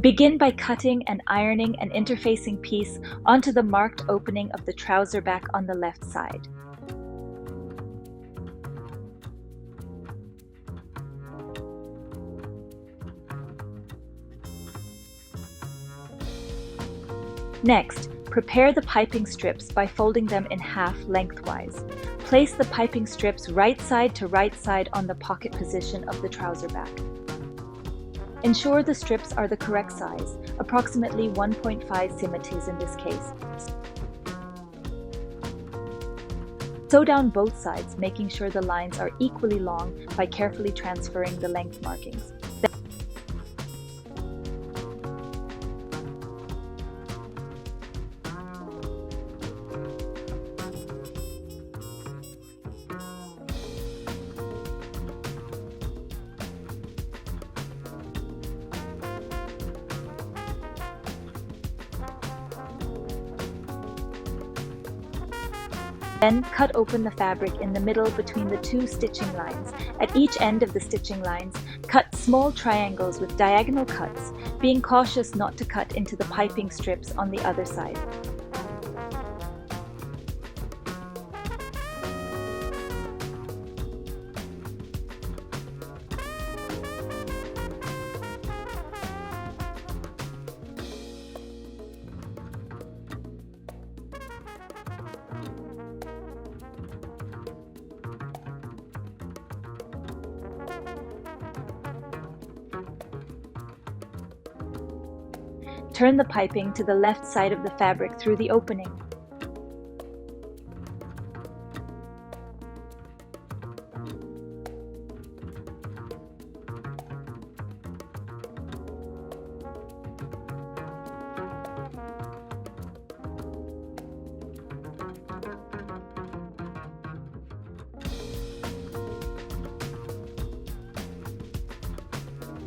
Begin by cutting and ironing an interfacing piece onto the marked opening of the trouser back on the left side. Next, prepare the piping strips by folding them in half lengthwise. Place the piping strips right side to right side on the pocket position of the trouser back. Ensure the strips are the correct size, approximately 1.5 centimeters in this case. Sew down both sides, making sure the lines are equally long by carefully transferring the length markings. Then cut open the fabric in the middle between the two stitching lines. At each end of the stitching lines, cut small triangles with diagonal cuts, being cautious not to cut into the piping strips on the other side. Turn the piping to the left side of the fabric through the opening.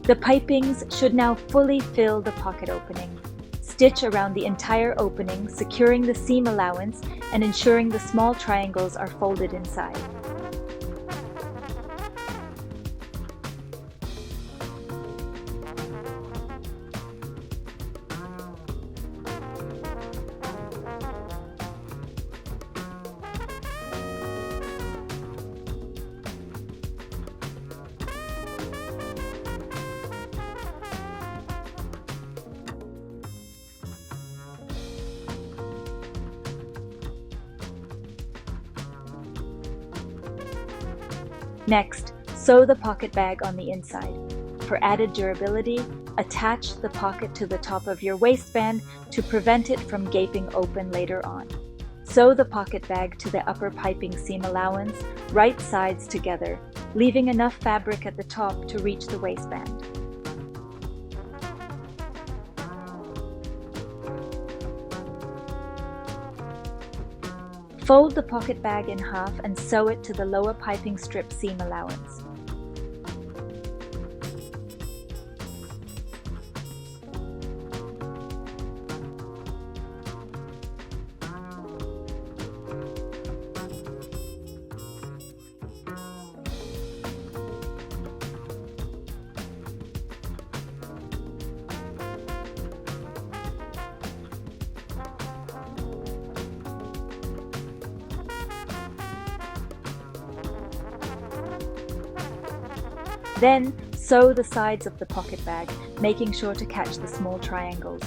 The pipings should now fully fill the pocket opening. Stitch around the entire opening, securing the seam allowance and ensuring the small triangles are folded inside. Next, sew the pocket bag on the inside. For added durability, attach the pocket to the top of your waistband to prevent it from gaping open later on. Sew the pocket bag to the upper piping seam allowance, right sides together, leaving enough fabric at the top to reach the waistband. Fold the pocket bag in half and sew it to the lower piping strip seam allowance. Then, sew the sides of the pocket bag, making sure to catch the small triangles.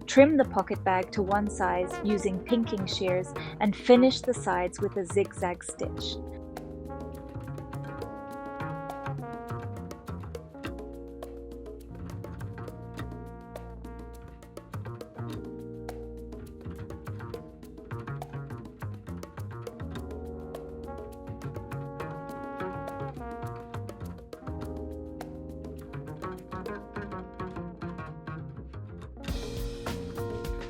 Trim the pocket bag to one size using pinking shears and finish the sides with a zigzag stitch.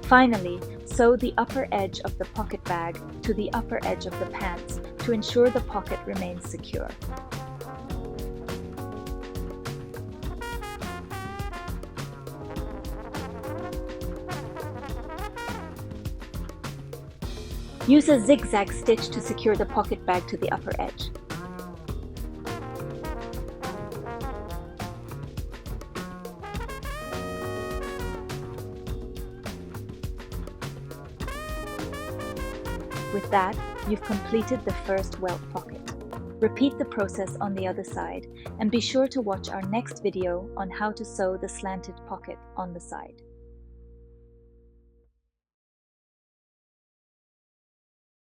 Finally, Sew the upper edge of the pocket bag to the upper edge of the pants to ensure the pocket remains secure. Use a zigzag stitch to secure the pocket bag to the upper edge. With that, you've completed the first welt pocket. Repeat the process on the other side, and be sure to watch our next video on how to sew the slanted pocket on the side.